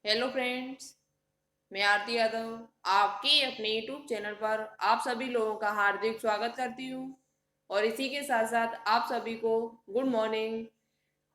Hello friends, मैं आरती यादव आपके अपने यूट्यूब चैनल पर आप सभी लोगों का हार्दिक स्वागत करती हूँ। और इसी के साथ साथ आप सभी को गुड मॉर्निंग।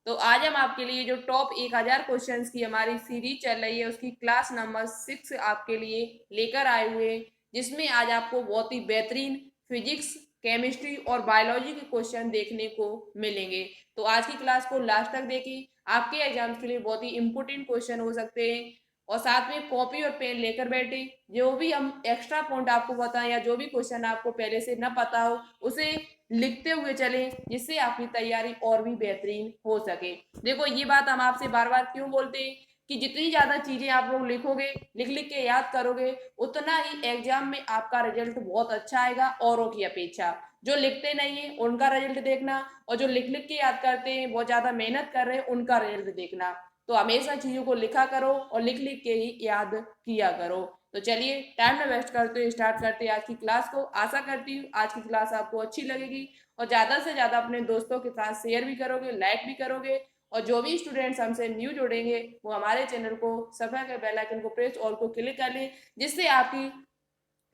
तो आज हम आपके लिए जो टॉप 1000 क्वेश्चंस की हमारी सीरीज चल रही है उसकी क्लास नंबर 6 आपके लिए लेकर आए हुए हैं, जिसमें आज आपको बहुत ही बेहतरीन फिजिक्स, केमिस्ट्री और बायोलॉजी के क्वेश्चन देखने को मिलेंगे। तो आज की क्लास को लास्ट तक देखें, आपके एग्जाम्स के लिए बहुत ही इंपॉर्टेंट क्वेश्चन हो सकते हैं। और साथ में कॉपी और पेन लेकर बैठे, जो भी हम एक्स्ट्रा पॉइंट आपको बताएं या जो भी क्वेश्चन आपको पहले से न पता हो उसे लिखते हुए चलें, जिससे आपकी तैयारी और भी बेहतरीन हो सके। देखो, ये बात हम आपसे बार बार क्यों बोलते हैं कि जितनी ज्यादा चीजें आप लोग लिखोगे, लिख लिख के याद करोगे, उतना ही एग्जाम में आपका रिजल्ट बहुत अच्छा आएगा औरों की अपेक्षा। जो लिखते नहीं है उनका रिजल्ट देखना, और जो लिख लिख के याद करते हैं, बहुत ज्यादा मेहनत कर रहे हैं, उनका रिजल्ट देखना। तो हमेशा चीजों को लिखा करो और लिख लिख के ही याद किया करो। तो चलिए, टाइम ना वेस्ट करते हुए स्टार्ट करते हैं आज की क्लास को। आशा करती हूँ आज की क्लास आपको अच्छी लगेगी और ज्यादा से ज्यादा अपने दोस्तों के साथ शेयर भी करोगे, लाइक भी करोगे। और जो भी स्टूडेंट्स हमसे न्यू जुड़ेंगे वो हमारे चैनल को सब्सक्राइब कर बेल आइकन को प्रेस ऑल को क्लिक कर लें, जिससे आपकी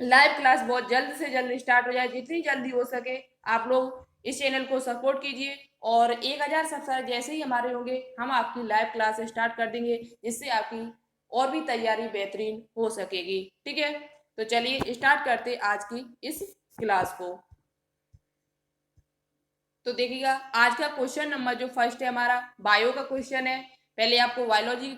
लाइव क्लास बहुत जल्द से जल्द स्टार्ट हो जाए। जितनी जल्दी हो सके आप लोग इस चैनल को सपोर्ट कीजिए, और 1000 सब्सक्राइब जैसे ही हमारे होंगे हम आपकी लाइव क्लास स्टार्ट कर देंगे, जिससे आपकी और भी तैयारी बेहतरीन हो सकेगी। ठीक है, तो चलिए स्टार्ट करते आज की इस क्लास को। तो देखिएगा, आज का क्वेश्चन नंबर जो फर्स्ट है हमारा बायो का क्वेश्चन है। पहले आपको बायोलॉजी,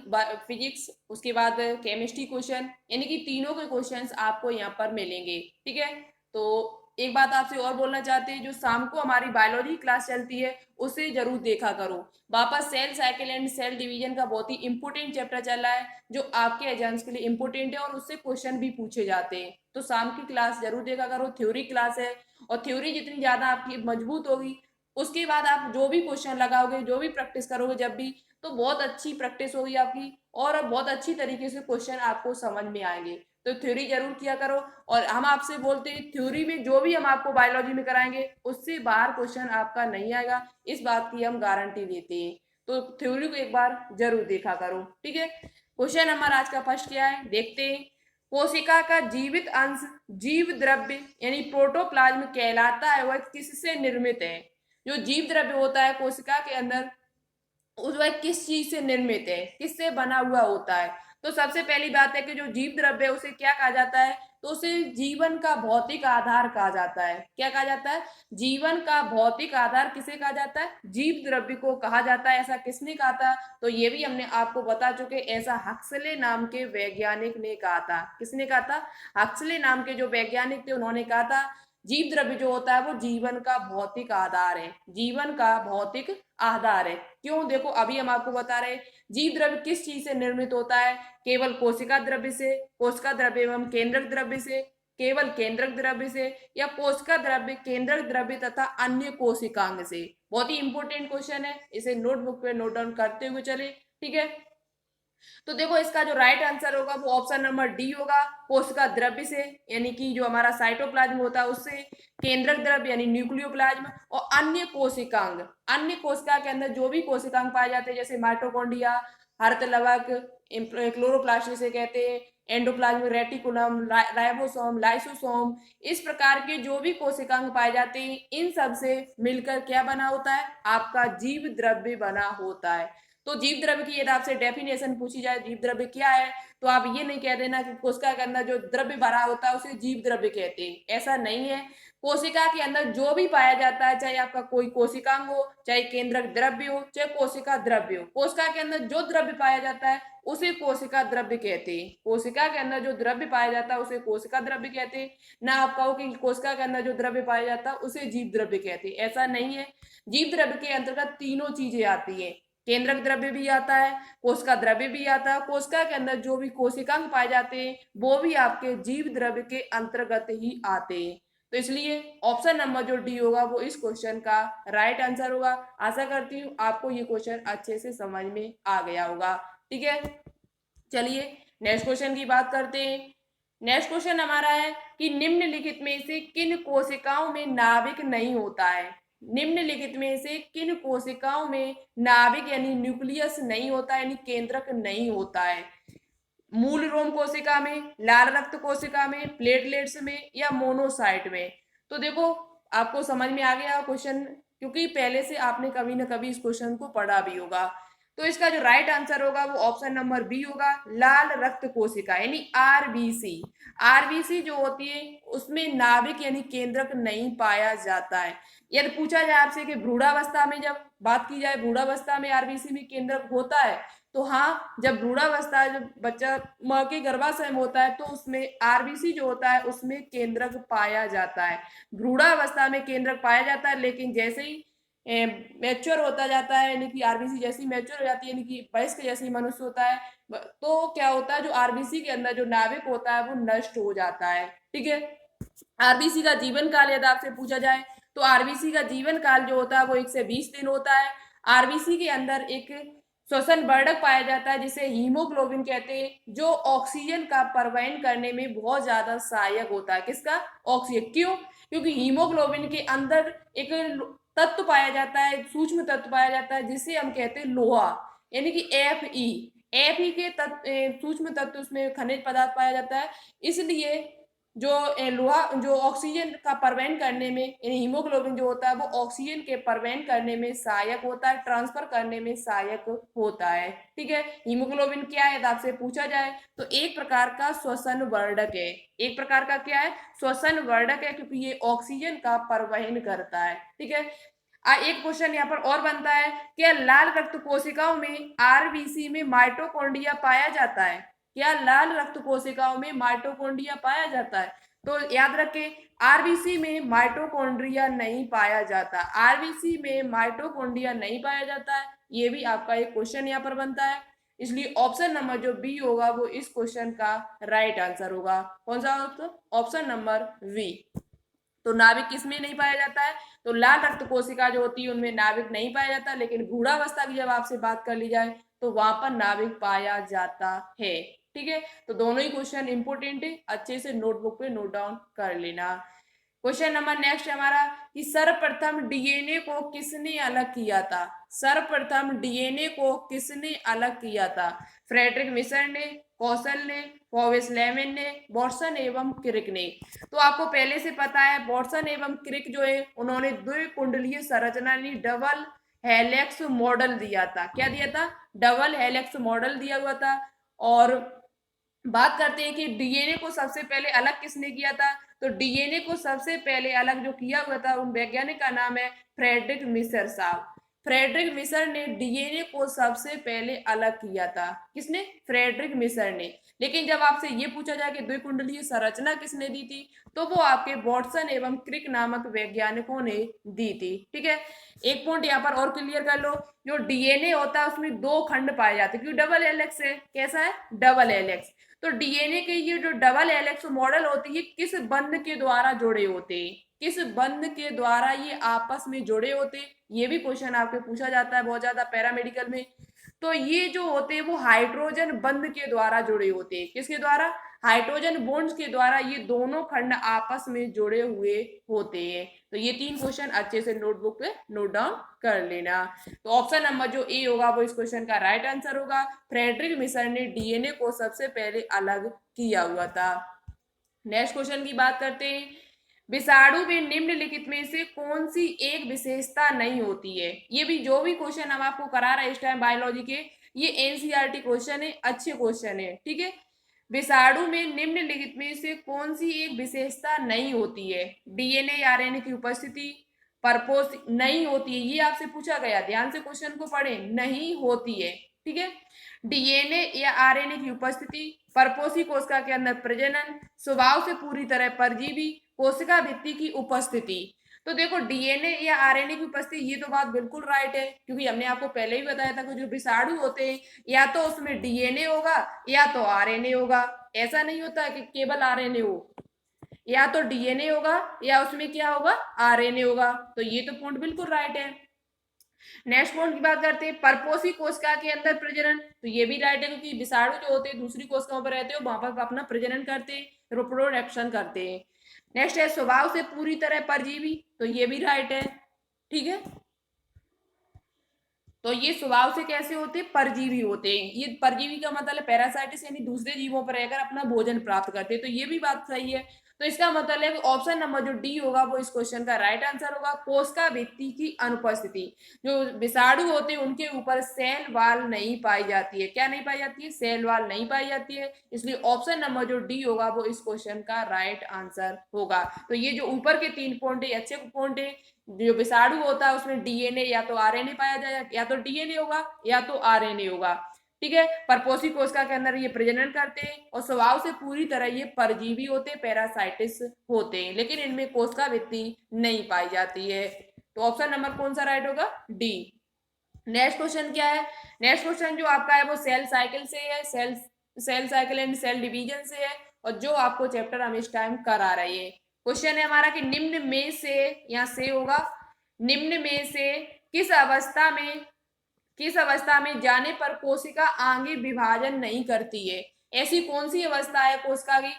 फिजिक्स, उसके बाद केमिस्ट्री क्वेश्चन, यानी कि तीनों के क्वेश्चंस आपको यहाँ पर मिलेंगे। ठीक है, तो एक बात आपसे और बोलना चाहते हैं, जो शाम को हमारी बायोलॉजी क्लास चलती है उसे जरूर देखा करो। वापस cell cycle and cell division का बहुत ही इंपॉर्टेंट चैप्टर चल रहा है, जो आपके एग्जाम्स के लिए इंपॉर्टेंट है और उससे क्वेश्चन भी पूछे जाते हैं। तो शाम की क्लास जरूर देखा करो, थ्योरी क्लास है। और थ्योरी जितनी ज्यादा आपकी मजबूत होगी, उसके बाद आप जो भी क्वेश्चन लगाओगे, जो भी प्रैक्टिस करोगे जब भी, तो बहुत अच्छी प्रैक्टिस होगी आपकी और बहुत अच्छी तरीके से क्वेश्चन आपको समझ में आएंगे। तो थ्योरी जरूर किया करो। और हम आपसे बोलते हैं, थ्योरी में जो भी हम आपको बायोलॉजी में कराएंगे उससे बाहर क्वेश्चन आपका नहीं आएगा, इस बात की हम गारंटी देते हैं। तो थ्योरी को एक बार जरूर देखा करो। ठीक है, क्वेश्चन नंबर आज का फर्स्ट क्या है देखते हैं। कोशिका का जीवित अंश जीव द्रव्य यानी प्रोटोप्लाज्म कहलाता है, वह किससे निर्मित है। जो जीव द्रव्य होता है कोशिका के अंदर, उस वह किस चीज से निर्मित है, किससे बना हुआ होता है। तो सबसे पहली बात है कि जो जीव द्रव्य है उसे क्या कहा जाता है, तो उसे जीवन का भौतिक आधार कहा जाता है। क्या कहा जाता है, जीवन का भौतिक आधार किसे कहा जाता है, जीव द्रव्य को कहा जाता है। ऐसा किसने कहा था, तो ये भी हमने आपको बता चुके, ऐसा हक्सले नाम के वैज्ञानिक ने कहा था। किसने कहा था, हक्सले नाम के जो वैज्ञानिक थे उन्होंने कहा था जीव द्रव्य जो होता है वो जीवन का भौतिक आधार है, जीवन का भौतिक आधार है। क्यों, देखो अभी हम आपको बता रहे जीव द्रव्य किस चीज से निर्मित होता है, केवल कोशिका द्रव्य से, कोशिका द्रव्य एवं केंद्रक द्रव्य से, केवल केंद्रक द्रव्य से, या कोशिका द्रव्य, केंद्रक द्रव्य तथा अन्य कोशिकांग से। बहुत ही इंपॉर्टेंट क्वेश्चन है, इसे नोटबुक पे नोट डाउन करते हुए चले। ठीक है, तो देखो इसका जो राइट आंसर होगा वो ऑप्शन नंबर डी होगा, कोशिका द्रव्य से, यानी कि जो हमारा साइटोप्लाज्म होता है उससे, केंद्रक द्रव्य यानी न्यूक्लियोप्लाज्म, और अन्य कोशिकांग, अन्य कोशिका के अंदर जो भी कोशिकांग पाए जाते हैं जैसे माइटोकॉन्ड्रिया, हर्तलवक, क्लोरोप्लास्ट से कहते हैं, एंडोप्लाज्म रेटिकुलम, राइबोसोम, लाइसोसोम, इस प्रकार के जो भी कोशिकांग पाए जाते हैं, इन सब से मिलकर क्या बना होता है, आपका जीव द्रव्य बना होता है। तो जीव द्रव्य की यदि आपसे डेफिनेशन पूछी जाए जीव द्रव्य क्या है, तो आप ये नहीं कह देना कि कोशिका के अंदर जो द्रव्य भरा होता है उसे जीव द्रव्य कहते हैं, ऐसा नहीं है। कोशिका के अंदर जो भी पाया जाता है, चाहे आपका कोई कोशिकांग हो, चाहे केंद्रक द्रव्य हो, चाहे कोशिका द्रव्य हो, कोशिका के अंदर जो द्रव्य पाया जाता है उसे कोशिका द्रव्य कहते हैं। कोशिका के अंदर जो द्रव्य पाया जाता है उसे कोशिका द्रव्य कहते हैं। ना आप कहो कि कोशिका के अंदर जो द्रव्य पाया जाता है उसे जीव द्रव्य कहते हैं, ऐसा नहीं है। जीव द्रव्य के अंतर्गत तीनों चीजें आती है, केंद्रक द्रव्य भी आता है, कोशिका द्रव्य भी आता है, कोशिका के अंदर जो भी कोशिकांग पाए जाते हैं वो भी आपके जीव द्रव्य के अंतर्गत ही आते हैं। तो इसलिए ऑप्शन नंबर जो डी होगा वो इस क्वेश्चन का राइट आंसर होगा। आशा करती हूँ आपको ये क्वेश्चन अच्छे से समझ में आ गया होगा। ठीक है, चलिए नेक्स्ट क्वेश्चन की बात करते हैं। नेक्स्ट क्वेश्चन हमारा है कि निम्नलिखित में से किन कोशिकाओं में नाभिक नहीं होता है। निम्नलिखित में से किन कोशिकाओं में नाभिक यानी न्यूक्लियस नहीं होता है, यानी केंद्रक नहीं होता है। मूल रोम कोशिका में, लाल रक्त कोशिका में, प्लेटलेट्स में या मोनोसाइट में। तो देखो आपको समझ में आ गया क्वेश्चन, क्योंकि पहले से आपने कभी ना कभी इस क्वेश्चन को पढ़ा भी होगा। तो इसका जो राइट आंसर होगा वो ऑप्शन नंबर बी होगा, लाल रक्त कोशिका यानी आरबीसी। आरबीसी जो होती है उसमें नाभिक यानी केंद्रक नहीं पाया जाता है। यदि पूछा जाए आपसे कि भ्रूणावस्था में, जब बात की जाए भ्रूणावस्था में आरबीसी में केंद्रक होता है, तो हाँ, जब भ्रूणावस्था, जब बच्चा माँ के गर्भाशय में होता है तो उसमें आरबीसी जो होता है उसमें केंद्रक पाया जाता है। भ्रूणावस्था में केंद्रक पाया जाता है, लेकिन जैसे ही मैच्योर होता जाता है, यानी कि आरबीसी जैसी मैच्योर हो जाती है, यानी कि वयस्क जैसी मनुष्य होता है, तो क्या होता है, जो आरबीसी के अंदर जो नाभिक होता है वो नष्ट हो जाता है। ठीक है। आरबीसी का जीवन काल यदि आपसे पूछा जाए तो आरबीसी का जीवन काल जो होता है वो 1 से 20 दिन होता है। आरबीसी के अंदर एक श्वसन वर्धक पाया जाता है जिसे हीमोग्लोबिन कहते हैं, जो ऑक्सीजन का परिवहन करने में बहुत ज्यादा सहायक होता है। किसका? ऑक्सीजन। क्यों? क्योंकि हीमोग्लोबिन के अंदर एक तत्व पाया जाता है, सूक्ष्म तत्व पाया जाता है जिसे हम कहते हैं लोहा, यानी कि एफ ई के तत्व, सूक्ष्म तत्व उसमें खनिज पदार्थ पाया जाता है। इसलिए जो लोहा जो ऑक्सीजन का परिवहन करने में, यानी हीमोग्लोबिन जो होता है वो ऑक्सीजन के परिवहन करने में सहायक होता है, ट्रांसफर करने में सहायक होता है। ठीक है। हीमोग्लोबिन क्या है आपसे पूछा जाए तो एक प्रकार का श्वसन वर्धक है। एक प्रकार का क्या है? श्वसन वर्धक है, क्योंकि ये ऑक्सीजन का परिवहन करता है। ठीक है। एक क्वेश्चन यहाँ पर और बनता है, क्या लाल रक्त कोशिकाओं में आरबीसी में माइटोकॉन्ड्रिया पाया जाता है? क्या लाल रक्त कोशिकाओं में माइटोकॉन्ड्रिया पाया जाता है? तो याद रखें, आरबीसी में माइटोकॉन्ड्रिया नहीं पाया जाता। आरबीसी में माइटोकॉन्ड्रिया नहीं पाया जाता है, ये भी आपका एक क्वेश्चन यहाँ पर बनता है। इसलिए ऑप्शन नंबर जो बी होगा वो इस क्वेश्चन का राइट आंसर होगा। कौन सा? Option number V. तो नाभिक किसमें नहीं पाया जाता है? तो लाल रक्त कोशिका जो होती है उनमें नाभिक नहीं पाया जाता, लेकिन भ्रूणावस्था की जब आपसे बात कर ली जाए तो वहां पर नाभिक पाया जाता है। ठीक है। तो दोनों ही क्वेश्चन इंपोर्टेंट है, अच्छे से नोटबुक पे नोट डाउन कर लेना। क्वेश्चन नंबर नेक्स्ट हमारा, कि सर्वप्रथम डीएनए को किसने अलग किया था? सर्वप्रथम डीएनए को किसने अलग किया था? फ्रेडरिक मिशर ने, कौशल ने, फॉविस लेमन ने, वॉटसन एवं क्रिक ने। तो आपको पहले से पता है वॉटसन एवं क्रिक जो है उन्होंने द्विकुंडलीय संरचना यानी डबल हेलेक्स मॉडल दिया था। क्या दिया था? डबल हेलेक्स मॉडल दिया हुआ था। और बात करते हैं कि डीएनए को सबसे पहले अलग किसने किया था? तो डीएनए को सबसे पहले अलग जो किया हुआ था उन वैज्ञानिक का नाम है फ्रेडरिक मिशर साहब। फ्रेडरिक मिशर ने डीएनए को सबसे पहले अलग किया था। किसने? फ्रेडरिक मिशर ने। लेकिन जब आपसे ये पूछा जाए कि द्विकुंडलीय संरचना किसने दी थी, तो वो आपके वॉटसन एवं क्रिक नामक वैज्ञानिकों ने दी थी। ठीक है। एक पॉइंट यहाँ पर और क्लियर कर लो, जो डीएनए होता है उसमें दो खंड पाए जाते हैं। क्यों? डबल हेलिक्स है। कैसा है? Double helix. तो डीएनए के ये जो डबल हेलिक्स मॉडल होती है किस बंध के द्वारा जुड़े होते हैं? किस बंध के द्वारा ये आपस में जुड़े होते हैं? ये भी क्वेश्चन आपके पूछा जाता है बहुत ज्यादा पैरामेडिकल में। तो ये जो होते हैं वो हाइड्रोजन बंध के द्वारा जुड़े होते हैं। किसके द्वारा? हाइड्रोजन बॉन्ड्स के द्वारा ये दोनों खंड आपस में जुड़े हुए होते हैं। तो ये तीन क्वेश्चन अच्छे से नोटबुक पे नोट डाउन कर लेना। तो ऑप्शन नंबर जो ए होगा वो इस क्वेश्चन का राइट आंसर होगा। फ्रेडरिक मिशर ने डीएनए को सबसे पहले अलग किया हुआ था। नेक्स्ट क्वेश्चन की बात करते हैं, विषाणु में निम्नलिखित में से कौन सी एक विशेषता नहीं होती है? ये भी जो भी क्वेश्चन हम आपको करा रहे हैं इस टाइम बायोलॉजी के, ये एनसीईआरटी क्वेश्चन है, अच्छे क्वेश्चन है। ठीक है। विषाणु में निम्नलिखित में से कौन सी एक विशेषता नहीं होती है? डीएनए आरएनए की उपस्थिति, परपोष नहीं होती है, ये आपसे पूछा गया, ध्यान से क्वेश्चन को पढ़े, नहीं होती है। ठीक है। डीएनए या आरएनए की उपस्थिति, परपोषी कोशिका के अंदर प्रजनन, स्वभाव से पूरी तरह परजीवी, कोशिका भित्ति की उपस्थिति। तो देखो डीएनए या आरएनए की उपस्थिति, ये तो बात बिल्कुल राइट है, क्योंकि हमने आपको पहले ही बताया था कि जो विषाणु होते हैं या तो उसमें डीएनए होगा या तो आरएनए होगा। ऐसा नहीं होता कि केवल आरएनए हो, या तो डीएनए होगा या उसमें क्या होगा? आरएनए होगा। तो ये तो पॉइंट बिल्कुल राइट है। नेक्स्ट पॉइंट की बात करते हैं, परपोषी कोशिका के अंदर प्रजनन, तो ये भी राइट है, क्योंकि विषाणु जो होते हैं दूसरी कोशिकाओं पर रहते हैं, वहां पर अपना प्रजनन करते हैं, रिप्रोडक्शन करते हैं। नेक्स्ट है स्वभाव से पूरी तरह परजीवी, तो ये भी राइट है। ठीक है। तो ये स्वभाव से कैसे होते हैं, परजीवी होते हैं। ये परजीवी का मतलब पैरासाइटिस यानी दूसरे जीवों पर रहकर अपना भोजन प्राप्त करते हैं। तो ये भी बात सही है। तो इसका मतलब है कि ऑप्शन नंबर जो डी होगा वो इस क्वेश्चन का राइट आंसर होगा। कोशिका भित्ति की अनुपस्थिति, जो विषाणु होते हैं उनके ऊपर सेल वाल नहीं पाई जाती है। क्या नहीं पाई जाती है, सेल वाल नहीं पाई जाती है। इसलिए ऑप्शन नंबर जो डी होगा वो इस क्वेश्चन का राइट आंसर होगा। तो ये जो ऊपर के 3 पॉइंट है अच्छे पॉइंट है। जो विषाणु होता है उसमें डीएनए या तो आरएनए पाया जाएगा, या तो डीएनए होगा या तो आरएनए होगा। ठीक है, परपोषी कोशिका के अंदर ये प्रजनन करते हैं और स्वभाव से पूरी तरह ये परजीवी होते हैं, पैरासाइटिस होते हैं, लेकिन इनमें कोशिका भित्ति नहीं पाई जाती है। तो ऑप्शन नंबर कौन सा राइट होगा, डी। नेक्स्ट क्वेश्चन क्या है, नेक्स्ट क्वेश्चन जो आपका है वो सेल साइकिल से है, cell cycle and cell division से है, और जो आपको चैप्टर हम इस टाइम करा रहे हैं। क्वेश्चन है हमारा कि निम्न में से, यहाँ से होगा, निम्न में से किस अवस्था में जाने पर कोशिका आगे विभाजन नहीं करती है। ऐसी कौन सी अवस्था है कोशिका की,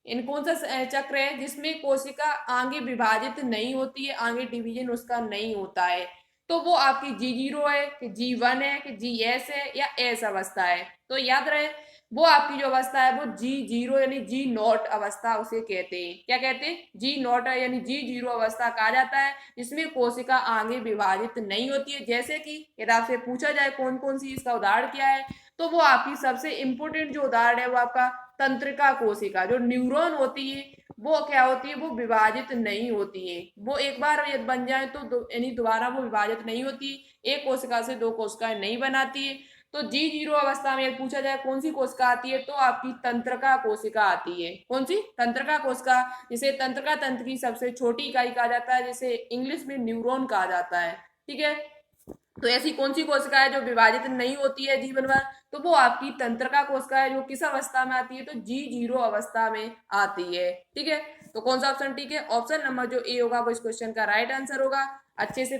इन कौन सा चक्र है जिसमें कोशिका आगे विभाजित नहीं होती है, आगे डिवीजन उसका नहीं होता है। तो वो आपकी G0 है कि G1 है कि GS है या S अवस्था है। तो याद रहे वो आपकी जो अवस्था है वो G0 यानी G0 अवस्था उसे कहते हैं। क्या कहते हैं, G0 है यानी G0 अवस्था कहा जाता है, जिसमें कोशिका आगे विभाजित नहीं होती है। जैसे कि यदि आपसे पूछा जाए कौन कौन सी इसका उदाहरण क्या है, तो वो आपकी सबसे इंपोर्टेंट जो उदाहरण है वो आपका तंत्रिका कोशिका, जो न्यूरॉन होती है वो क्या होती है, वो विभाजित नहीं होती है। वो एक बार यदि बन जाए तो यानी दोबारा वो विभाजित नहीं होती, एक कोशिका से 2 कोशिकाएं नहीं बनाती है। तो G0 अवस्था में यदि पूछा जाए कौन सी कोशिका आती है, तो आपकी तंत्रिका कोशिका आती है। कौन सी, तंत्रिका कोशिका, जिसे तंत्रिका तंत्र की सबसे छोटी इकाई कहा जाता है, जिसे इंग्लिश में न्यूरॉन कहा जाता है। ठीक है, तो ऐसी कौन सी कोशिका है जो विभाजित नहीं होती है जीवन भर, तो वो आपकी तंत्रिका कोशिका है, जो किस अवस्था में आती है, तो G0 अवस्था में आती है। ठीक है, तो कौन सा ऑप्शन ठीक है, ऑप्शन नंबर जो ए होगा वो इस क्वेश्चन का राइट आंसर होगा। अच्छे से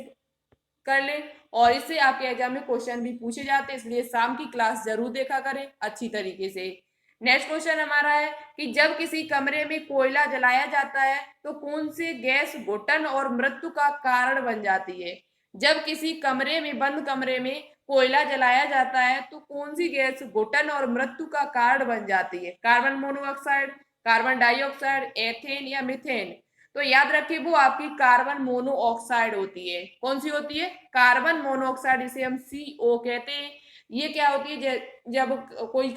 कर ले, और इससे आपके एग्जाम में क्वेश्चन भी पूछे जाते हैं, इसलिए शाम की क्लास जरूर देखा करें अच्छी तरीके से। नेक्स्ट क्वेश्चन हमारा है कि जब किसी कमरे में कोयला जलाया जाता है तो कौन से गैस घुटन और मृत्यु का कारण बन जाती है। जब किसी कमरे में, बंद कमरे में कोयला जलाया जाता है तो कौन सी गैस घुटन और मृत्यु का कारण बन जाती है। Carbon monoxide, carbon dioxide, ethane या मीथेन। तो याद रखिए वो आपकी कार्बन मोनोऑक्साइड होती है। कौन सी होती है, कार्बन मोनोऑक्साइड, इसे हम CO कहते हैं। ये क्या होती है, जब कोई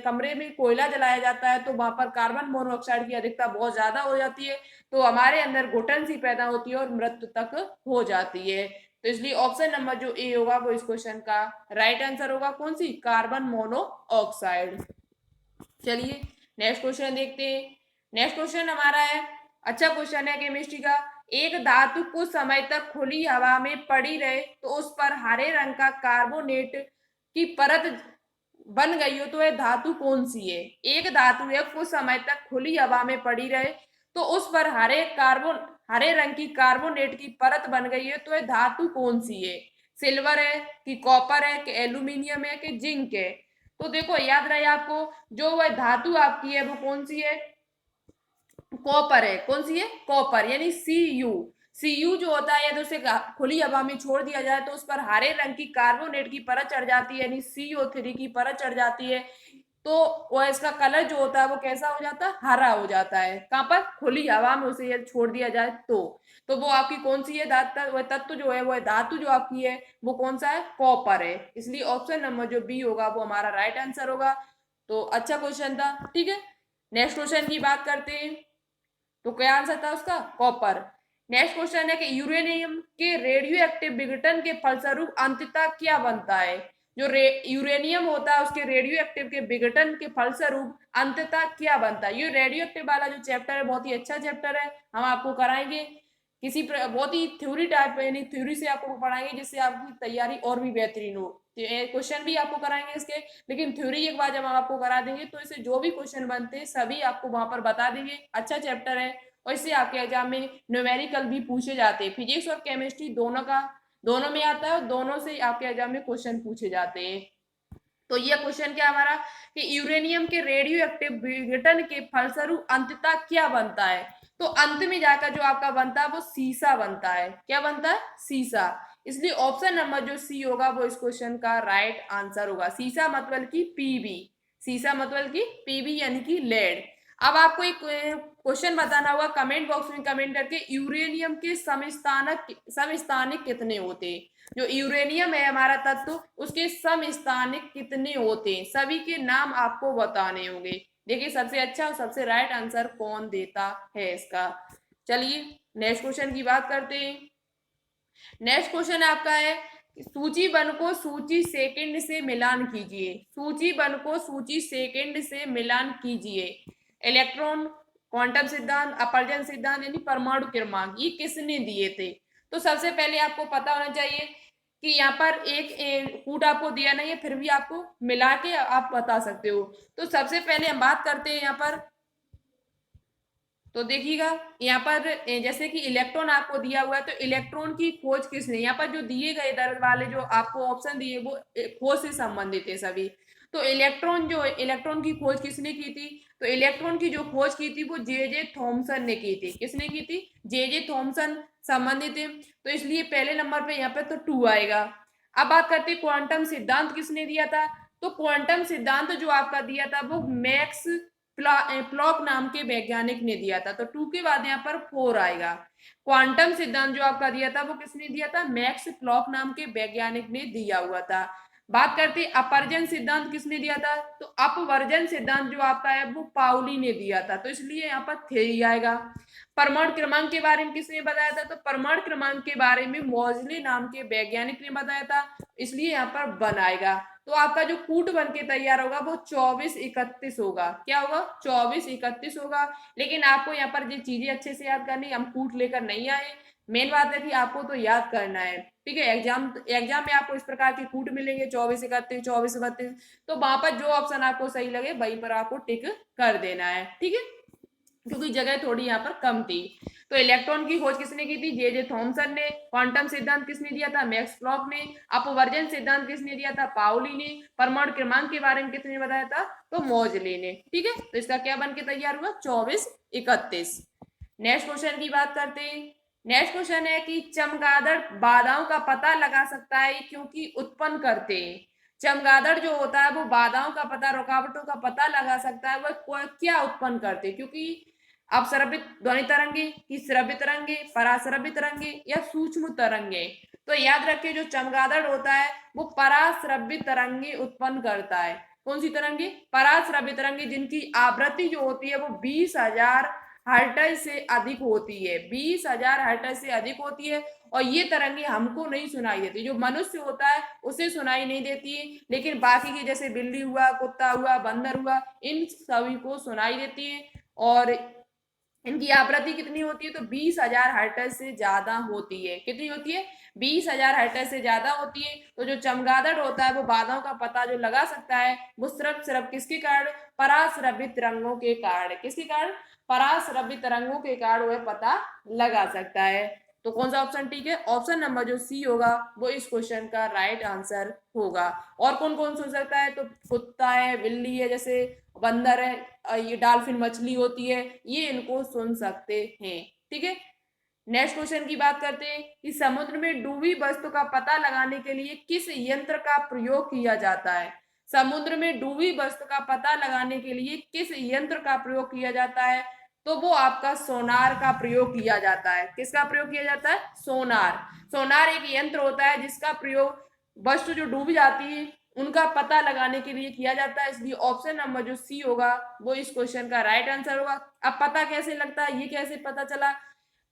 कमरे में कोयला जलाया जाता है तो वहां पर कार्बन मोनोऑक्साइड की अधिकता बहुत ज्यादा हो जाती है, तो हमारे अंदर घुटन सी पैदा होती है और मृत्यु तक हो जाती है। तो इसलिए ऑप्शन नंबर जो ए होगा वो इस क्वेश्चन का राइट आंसर होगा। कौन सी, कार्बन मोनोऑक्साइड। चलिए नेक्स्ट क्वेश्चन देखते हैं। नेक्स्ट क्वेश्चन हमारा है, अच्छा क्वेश्चन है केमिस्ट्री का। एक धातु कुछ समय तक खुली हवा में पड़ी रहे तो उस पर हरे रंग का कार्बोनेट की परत बन गई हो, तो यह धातु कौन सी है। एक धातु है कुछ समय तक खुली हवा में पड़ी रहे तो उस पर हरे रंग की कार्बोनेट की परत बन गई है, तो यह धातु कौन सी है। सिल्वर है कि कॉपर है कि एल्यूमिनियम है कि जिंक है। तो देखो याद रहे आपको, जो वह धातु आपकी है वो कौन सी है, कॉपर है। कौन सी है, कॉपर, यानी Cu जो होता है यदि उसे खुली हवा में छोड़ दिया जाए तो उस पर हरे रंग की कार्बोनेट की परत चढ़ जाती है, यानी CO3 की परत चढ़ जाती है। तो वो इसका कलर जो होता है वो कैसा हो जाता है, हरा हो जाता है। कहाँ पर, खुली हवा में उसे यदि छोड़ दिया जाए तो वो आपकी कौन सी है धातु, वह तत्व जो है, वह धातु जो आपकी है वो कौन सा है, कॉपर है। इसलिए ऑप्शन नंबर जो बी होगा वो हमारा राइट आंसर होगा। तो अच्छा क्वेश्चन था। ठीक है, नेक्स्ट क्वेश्चन की बात करते हैं। तो क्या आंसर था उसका, कॉपर। नेक्स्ट क्वेश्चन है कि यूरेनियम के रेडियो एक्टिव विघटन के फलस्वरूप अंततः क्या बनता है। जो यूरेनियम होता है उसके रेडियो एक्टिव के विघटन के फलस्वरूप अंततः क्या बनता है। ये रेडियो एक्टिव वाला जो चैप्टर है बहुत ही अच्छा चैप्टर है, हम आपको कराएंगे बहुत ही थ्योरी टाइप, यानी थ्योरी से आपको पढ़ाएंगे जिससे आपकी तैयारी और भी बेहतरीन हो। क्वेश्चन भी आपको कराएंगे इसके, लेकिन थ्योरी एक बार जब हम आपको करा देंगे तो इससे जो भी क्वेश्चन बनते हैं सभी आपको वहां पर बता देंगे। अच्छा चैप्टर है, और इससे आपके एग्जाम में न्यूमेरिकल भी पूछे जाते हैं। फिजिक्स और केमिस्ट्री दोनों में आता है, और दोनों से आपके एग्जाम में क्वेश्चन पूछे जाते हैं। तो यह क्वेश्चन क्या हमारा कि यूरेनियम के रेडियो एक्टिव विघटन के फलस्वरूप अंततः क्या बनता है। तो अंत में जाकर जो आपका बनता है वो सीसा बनता है। क्या बनता है, सीसा। इसलिए ऑप्शन नंबर जो सी होगा वो इस क्वेश्चन का राइट आंसर होगा। सीसा मतलब की पीबी, सीसा मतलब की पीबी यानी कि लेड। अब आपको एक क्वेश्चन बताना होगा, कमेंट बॉक्स में कमेंट करके यूरेनियम के समस्थानिक कितने होते हैं। जो यूरेनियम है हमारा तत्व, उसके समस्थानिक कितने होते हैं, सभी के नाम आपको बताने होंगे। देखिए सबसे अच्छा और सबसे राइट आंसर कौन देता है इसका। चलिए नेक्स्ट क्वेश्चन की बात करते हैं। नेक्स्ट क्वेश्चन आपका है, सूची वन को सूची सेकंड से मिलान कीजिए। सूची वन को सूची सेकंड से मिलान कीजिए। इलेक्ट्रॉन, क्वांटम सिद्धांत, अपवर्जन सिद्धांत यानी परमाणु क्रमांक, ये किसने दिए थे। तो सबसे पहले आपको पता होना चाहिए कि यहाँ पर एक कूट आपको दिया नहीं है, फिर भी आपको मिला के आप बता सकते हो। तो सबसे पहले हम बात करते हैं यहाँ पर, तो देखिएगा यहाँ पर जैसे कि इलेक्ट्रॉन आपको दिया हुआ है, तो इलेक्ट्रॉन की खोज किसने, यहाँ पर जो दिए गए दर वाले जो आपको ऑप्शन दिए वो खोज से संबंधित है सभी। तो इलेक्ट्रॉन की खोज किसने की थी, तो इलेक्ट्रॉन की जो खोज की थी वो जे जे थॉमसन ने की थी। किसने की थी, जे जे थॉमसन संबंधित है। तो इसलिए पहले नंबर पे यहाँ पे तो 2 आएगा। अब बात करते हैं क्वांटम सिद्धांत किसने दिया था। तो क्वांटम सिद्धांत जो आपका दिया था वो मैक्स प्लॉक नाम के वैज्ञानिक ने दिया था। तो 2 के बाद यहाँ पर 4 आएगा। क्वांटम सिद्धांत जो आपका दिया था वो किसने दिया था, मैक्स प्लॉक नाम के वैज्ञानिक ने दिया हुआ था। बात करते हैं अपवर्जन सिद्धांत किसने दिया था, तो अपवर्जन सिद्धांत जो आपका है वो पाउली ने दिया था। तो इसलिए यहाँ पर 3 आएगा। परमाणु क्रमांक के बारे में किसने बताया था, तो परमाणु क्रमांक के बारे में मॉजले नाम के वैज्ञानिक ने बताया था, इसलिए यहाँ पर 1 आएगा। तो आपका जो कूट बन के तैयार होगा वो 2431 होगा। क्या होगा, 2431 होगा। लेकिन आपको यहाँ पर ये चीजें अच्छे से याद करनी, हम कूट लेकर नहीं आए, मेन बात है कि आपको तो याद करना है। ठीक है, एग्जाम में आपको इस प्रकार के कूट मिलेंगे 2431, 2432, तो वहां पर जो ऑप्शन आपको सही लगे वहीं पर आपको टिक कर देना है। ठीक है, क्योंकि जगह थोड़ी यहाँ पर कम थी। तो इलेक्ट्रॉन की खोज किसने की थी, जे जे थॉमसन ने। क्वांटम सिद्धांत किसने दिया था, मैक्स प्लॉक ने। अपवर्जन सिद्धांत किसने दिया था, पाउली ने। परमाणु क्रमांक के बारे में किसने बताया था, तो मॉजले ने। ठीक है, तो इसका क्या बन के तैयार हुआ, 2431। नेक्स्ट क्वेश्चन की बात करते हैं। नेक्स्ट क्वेश्चन है कि चमगादड़ बाधाओं का पता लगा सकता है क्योंकि उत्पन्न करते हैं। चमगादड़ जो होता है वो बाधाओं का पता, रुकावटों का पता लगा सकता है, वह क्या उत्पन्न करते हैं, क्योंकि अपस्रवित ध्वनि तरंगे की श्रव्य तरंगे, पराश्रव्य तरंगे या सूक्ष्म तरंगे। तो याद रखिए जो चमगादड़ होता है वो पराश्रव्य तरंगे उत्पन्न करता है। कौन सी तरंगे, पराश्रव्य तरंगे, जिनकी आवृत्ति जो होती है वो 20,000 हर्ट्ज से अधिक होती है। 20,000 हर्ट्ज से अधिक होती है। और ये तरंगे हमको नहीं सुनाई देती, जो मनुष्य होता है उसे सुनाई नहीं देती है, लेकिन बाकी के जैसे बिल्ली हुआ, कुत्ता हुआ, बंदर हुआ, इन सभी को सुनाई देती है। और इनकी आवृत्ति कितनी होती है, तो 20,000 हर्ट्ज से ज्यादा होती है। कितनी होती है, 20,000 हर्ट्ज से ज्यादा होती है। तो जो चमगादड़ होता है वो बाधाओं का पता जो लगा सकता है वो सिर्फ किसके कारण, पराश्रव्य तरंगों के कारण। किसके कारण, पराश्रव्य तरंगों के कारण वह पता लगा सकता है। तो कौन सा ऑप्शन ठीक है, ऑप्शन नंबर जो सी होगा वो इस क्वेश्चन का राइट आंसर होगा। और कौन कौन सुन सकता है, तो कुत्ता है, बिल्ली है, जैसे बंदर है, ये डॉल्फिन मछली होती है, ये इनको सुन सकते हैं। ठीक है, नेक्स्ट क्वेश्चन की बात करते हैं कि समुद्र में डूबी वस्तु का पता लगाने के लिए किस यंत्र का प्रयोग किया जाता है। समुद्र में डूबी वस्तु का पता लगाने के लिए किस यंत्र का प्रयोग किया जाता है, तो वो आपका सोनार का प्रयोग किया जाता है। किसका प्रयोग किया जाता है, सोनार। सोनार एक यंत्र होता है जिसका प्रयोग वस्तु जो डूब जाती है उनका पता लगाने के लिए किया जाता है, इसलिए ऑप्शन नंबर जो सी होगा वो इस क्वेश्चन का राइट आंसर होगा। अब पता कैसे लगता है, ये कैसे पता चला,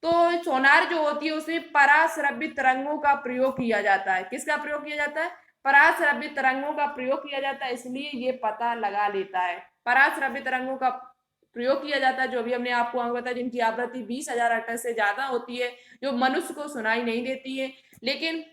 तो सोनार जो होती है उसमें पराश्रव्य तरंगों का प्रयोग किया जाता है। किसका प्रयोग किया जाता है, पराश्रव्य तरंगों का प्रयोग किया जाता है, इसलिए ये पता लगा लेता है। पराश्रव्य तरंगों का प्रयोग किया जाता है, जो भी हमने आपको बताया, जिनकी आवृत्ति 20,000 हर्ट्ज से ज्यादा होती है, जो मनुष्य को सुनाई नहीं देती है। लेकिन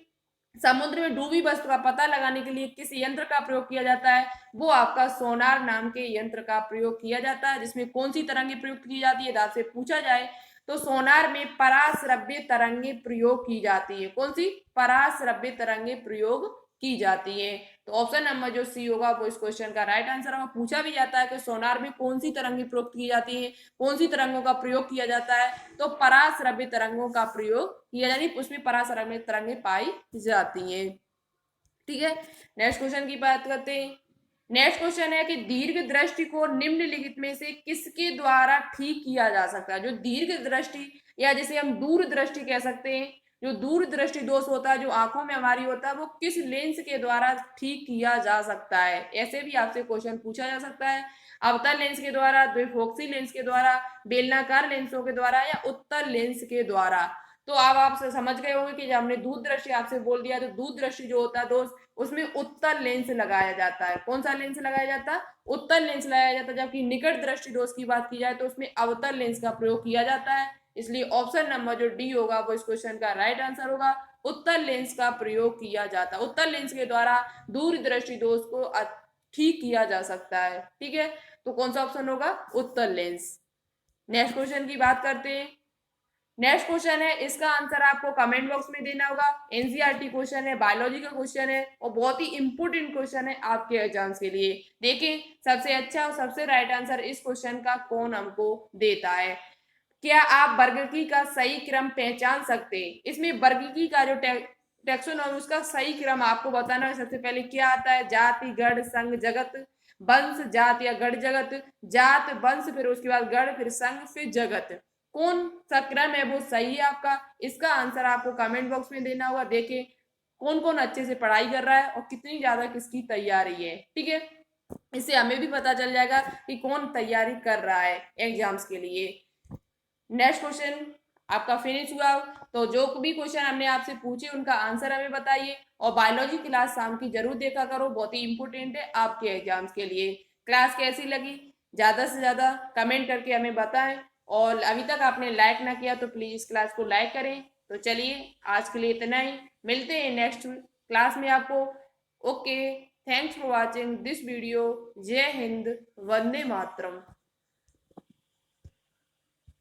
समुद्र में डूबी वस्तु का पता लगाने के लिए किस यंत्र का प्रयोग किया जाता है, वो आपका सोनार नाम के यंत्र का प्रयोग किया जाता है। जिसमें कौन सी तरंगे प्रयुक्त की जाती है, आपसे पूछा जाए तो सोनार में पराश्रव्य तरंगे प्रयोग की जाती है। कौन सी, पराश्रव्य तरंगे प्रयोग की जाती है। तो ऑप्शन नंबर जो सी होगा वो इस क्वेश्चन का राइट आंसर होगा। पूछा भी जाता है कि सोनार में कौन सी तरंगें प्रयुक्त की जाती है, कौन सी तरंगों का प्रयोग किया जाता है, तो पराश्रव्य तरंगों का प्रयोग किया जाता है, उसमें पराश्रव्य तरंगें पाई जाती हैं। ठीक है, नेक्स्ट क्वेश्चन की बात करते हैं। नेक्स्ट क्वेश्चन है कि दीर्घ दृष्टि को निम्नलिखित में से किसके द्वारा ठीक किया जा सकता है। जो दीर्घ दृष्टि या जिसे हम दूर दृष्टि कह सकते हैं, जो दूर दृष्टि दोष होता है जो आंखों में हमारी होता है, वो किस लेंस के द्वारा ठीक किया जा सकता है। ऐसे भी आपसे क्वेश्चन पूछा जा सकता है। अवतल लेंस के द्वारा, द्विफोक्सी लेंस के द्वारा, बेलनाकार लेंसों के द्वारा या उत्तल लेंस के द्वारा। तो अब आप समझ गए होंगे कि जब हमने दूर दृष्टि आपसे बोल दिया, तो दूर दृष्टि जो होता है दोस्त, उसमें उत्तल लेंस लगाया जाता है। कौन सा लेंस लगाया जाता है? उत्तल लेंस लगाया जाता है। जबकि निकट दृष्टि दोष की बात की जाए तो उसमें अवतल लेंस का प्रयोग किया जाता है। इसलिए ऑप्शन नंबर जो डी होगा वो इस क्वेश्चन का राइट आंसर होगा। उत्तल लेंस का प्रयोग किया जाता है। उत्तल लेंस के द्वारा दूर दृष्टि दोष को ठीक किया जा सकता है। ठीक है, तो कौन सा ऑप्शन होगा? उत्तल लेंस। नेक्स्ट क्वेश्चन की बात करते हैं। नेक्स्ट क्वेश्चन है, इसका आंसर आपको कमेंट बॉक्स में देना होगा। एनसीईआरटी क्वेश्चन है, बायोलॉजी का क्वेश्चन है और बहुत ही इंपोर्टेंट क्वेश्चन है आपके एग्जाम्स के लिए। देखें सबसे अच्छा और सबसे राइट आंसर इस क्वेश्चन का कौन हमको देता है। क्या आप वर्गीकी का सही क्रम पहचान सकते हैं? इसमें वर्गीकी का जो टेक्सोनॉमी उसका सही क्रम आपको बताना है। सबसे पहले क्या आता है? जाति, गण, संघ, जगत, वंश, जात या गण जगत, जात, वंश, फिर उसके बाद गण, फिर संघ, फिर जगत। कौन सा क्रम है वो सही है आपका? इसका आंसर आपको कमेंट बॉक्स में देना होगा। देखें कौन कौन अच्छे से पढ़ाई कर रहा है और कितनी ज्यादा किसकी तैयारी है। ठीक है, इससे हमें भी पता चल जाएगा कि कौन तैयारी कर रहा है एग्जाम्स के लिए। नेक्स्ट क्वेश्चन आपका फिनिश हुआ। तो जो भी क्वेश्चन हमने आपसे पूछे उनका आंसर हमें बताइए और बायोलॉजी क्लास शाम की जरूर देखा करो, बहुत ही इंपोर्टेंट है आपके एग्जाम्स के लिए। क्लास कैसी लगी ज्यादा से ज्यादा कमेंट करके हमें बताएं और अभी तक आपने लाइक ना किया तो प्लीज क्लास को लाइक करें। तो चलिए आज के लिए इतना ही, मिलते हैं नेक्स्ट क्लास में आपको। Okay, thanks for watching this video. जय हिंद, वंदे मातरम।